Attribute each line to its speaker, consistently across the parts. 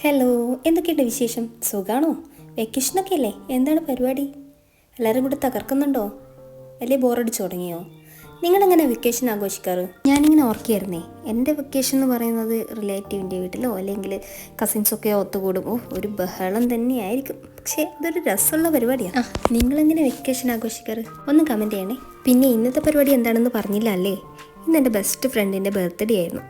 Speaker 1: Hello, എന്തൊക്കെയുണ്ട് വിശേഷം? സുഖാണോ? വെക്കേഷനൊക്കെ അല്ലേ? എന്താണ് പരിപാടി? എല്ലാവരും കൂടി തകർക്കുന്നുണ്ടോ? വലിയ ബോറടിച്ചു തുടങ്ങിയോ? നിങ്ങളെങ്ങനെ വെക്കേഷൻ ആഘോഷിക്കാറ്? ഞാനിങ്ങനെ ഓർക്കുകയായിരുന്നേ, എൻ്റെ വെക്കേഷൻ എന്ന് പറയുന്നത് റിലേറ്റീവിൻ്റെ വീട്ടിലോ അല്ലെങ്കിൽ കസിൻസൊക്കെ ഒത്തുകൂടുമോ ഒരു ബഹളം തന്നെയായിരിക്കും. പക്ഷേ അതൊരു രസമുള്ള പരിപാടിയാണ്. നിങ്ങളെങ്ങനെ വെക്കേഷൻ ആഘോഷിക്കാറ്? ഒന്ന് കമൻറ്റ് ചെയ്യണേ. പിന്നെ ഇന്നത്തെ പരിപാടി എന്താണെന്ന് പറഞ്ഞില്ല അല്ലേ? ഇന്ന് എൻ്റെ ബെസ്റ്റ് ഫ്രണ്ടിൻ്റെ ബർത്ത്ഡേ ആയിരുന്നു.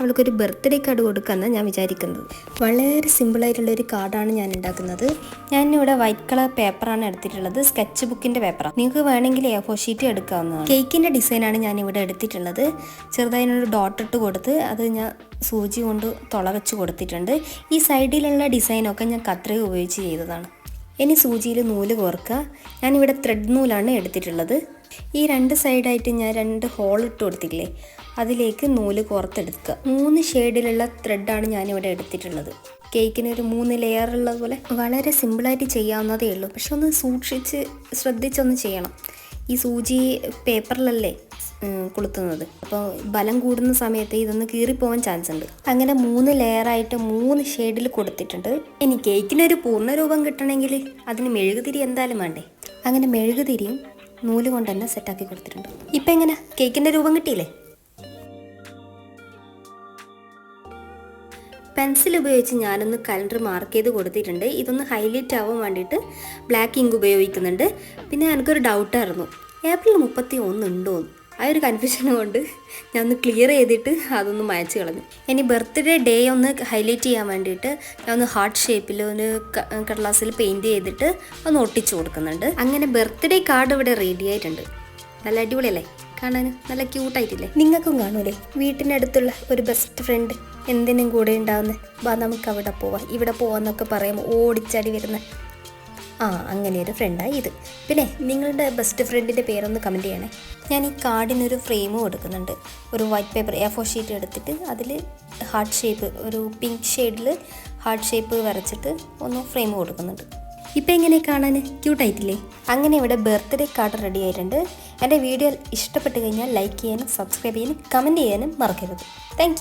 Speaker 1: അവൾക്കൊരു ബർത്ത്ഡേ കാർഡ് കൊടുക്കാമെന്നാണ് ഞാൻ വിചാരിക്കുന്നത്. വളരെ സിമ്പിളായിട്ടുള്ളൊരു കാർഡാണ് ഞാൻ ഉണ്ടാക്കുന്നത്. ഞാനിവിടെ വൈറ്റ് കളർ പേപ്പറാണ് എടുത്തിട്ടുള്ളത്, സ്കെച്ച് ബുക്കിൻ്റെ പേപ്പറാണ്. നിങ്ങൾക്ക് വേണമെങ്കിൽ A4 ഷീറ്റ് എടുക്കാവുന്നതാണ്. കേക്കിൻ്റെ ഡിസൈനാണ് ഞാനിവിടെ എടുത്തിട്ടുള്ളത്. ചെറുതായിട്ടൊരു ഡോട്ട് ഇട്ട് കൊടുത്ത് അത് ഞാൻ സൂചി കൊണ്ട് തുള വെച്ച് കൊടുത്തിട്ടുണ്ട്. ഈ സൈഡിലുള്ള ഡിസൈനൊക്കെ ഞാൻ കത്രിക ഉപയോഗിച്ച് ചെയ്തതാണ്. ഇനി സൂചിയിൽ നൂല് കോർക്കുക. ഞാനിവിടെ ത്രെഡ് നൂലാണ് എടുത്തിട്ടുള്ളത്. ഈ രണ്ട് സൈഡായിട്ട് ഞാൻ 2 ഹോൾ ഇട്ട് കൊടുത്തില്ലേ, അതിലേക്ക് നൂല് കോർത്തെടുക്കുക. 3 ഷെയ്ഡിലുള്ള ത്രെഡാണ് ഞാനിവിടെ എടുത്തിട്ടുള്ളത്. കേക്കിന് ഒരു 3 ലെയറുള്ളത് പോലെ വളരെ സിമ്പിളായിട്ട് ചെയ്യാവുന്നതേ ഉള്ളൂ. പക്ഷെ ഒന്ന് സൂക്ഷിച്ച് ശ്രദ്ധിച്ചൊന്ന് ചെയ്യണം. ഈ സൂചി പേപ്പറിലല്ലേ കൊളുത്തുന്നത്, അപ്പോൾ ബലം കൂടുന്ന സമയത്ത് ഇതൊന്ന് കീറിപ്പോവാൻ ചാൻസ് ഉണ്ട്. അങ്ങനെ 3 ലെയറായിട്ട് 3 ഷെയ്ഡിൽ കൊടുത്തിട്ടുണ്ട്. ഇനി കേക്കിനൊരു പൂർണ്ണരൂപം കിട്ടണമെങ്കിൽ അതിന് മെഴുകുതിരി എന്തായാലും വേണ്ടേ. അങ്ങനെ മെഴുകുതിരിയും നൂല് കൊണ്ട് തന്നെ സെറ്റാക്കി കൊടുത്തിട്ടുണ്ട്. ഇപ്പം എങ്ങനെ കേക്കിൻ്റെ രൂപം കിട്ടിയില്ലേ? പെൻസിൽ ഉപയോഗിച്ച് ഞാനൊന്ന് കലണ്ടർ മാർക്ക് ചെയ്ത് കൊടുത്തിട്ടുണ്ട്. ഇതൊന്ന് ഹൈലൈറ്റ് ആവാൻ വേണ്ടിയിട്ട് ബ്ലാക്ക് ഇങ്ക് ഉപയോഗിക്കുന്നുണ്ട്. പിന്നെ എനിക്കൊരു ഡൗട്ടായിരുന്നു, ഏപ്രിൽ 31 ഉണ്ടോയെന്ന്. ആ ഒരു കൺഫ്യൂഷൻ കൊണ്ട് ഞാൻ ഒന്ന് ക്ലിയർ ചെയ്തിട്ട് അതൊന്ന് മായ്ച്ച് കളഞ്ഞു. ഇനി ബർത്ത്ഡേ ഡേ ഒന്ന് ഹൈലൈറ്റ് ചെയ്യാൻ വേണ്ടിയിട്ട് ഞാൻ ഒന്ന് ഹാർട്ട് ഷേപ്പിൽ ഒരു കടലാസിൽ പെയിൻറ്റ് ചെയ്തിട്ട് ഒന്ന് ഒട്ടിച്ചു കൊടുക്കുന്നുണ്ട്. അങ്ങനെ ബർത്ത്ഡേ കാർഡ് ഇവിടെ റെഡി ആയിട്ടുണ്ട്. നല്ല അടിപൊളിയല്ലേ കാണാൻ? നല്ല ക്യൂട്ടായിട്ടില്ലേ? നിങ്ങൾക്കും കാണൂലേ വീട്ടിനടുത്തുള്ള ഒരു ബെസ്റ്റ് ഫ്രണ്ട് എന്തിനും കൂടെ ഉണ്ടാവുന്നത്? വാ നമുക്ക് അവിടെ പോവാം, ഇവിടെ പോവാന്നൊക്കെ പറയുമ്പോൾ ഓടിച്ചാടി വരുന്ന അങ്ങനെ ഒരു ഫ്രണ്ടായി ഇത്. പിന്നെ നിങ്ങളുടെ ബെസ്റ്റ് ഫ്രണ്ടിൻ്റെ പേരൊന്ന് കമൻറ്റ് ചെയ്യണേ. ഞാൻ ഈ കാർഡിനൊരു ഫ്രെയിം കൊടുക്കുന്നുണ്ട്. ഒരു വൈറ്റ് പേപ്പർ A4 ഷീറ്റ് എടുത്തിട്ട് അതിൽ ഹാർട്ട് ഷേപ്പ്, ഒരു പിങ്ക് ഷെയ്ഡിൽ ഹാർട്ട് ഷേപ്പ് വരച്ചിട്ട് ഒന്ന് ഫ്രെയിം കൊടുക്കുന്നുണ്ട്. ഇപ്പം എങ്ങനെ കാണാൻ ക്യൂട്ടായിട്ടില്ലേ? അങ്ങനെ ഇവിടെ ബർത്ത്ഡേ കാർഡ് റെഡി ആയിട്ടുണ്ട്. എൻ്റെ വീഡിയോ ഇഷ്ടപ്പെട്ട് കഴിഞ്ഞാൽ ലൈക്ക് ചെയ്യാനും സബ്സ്ക്രൈബ് ചെയ്യാനും കമൻറ്റ് ചെയ്യാനും മറക്കരുത്. താങ്ക്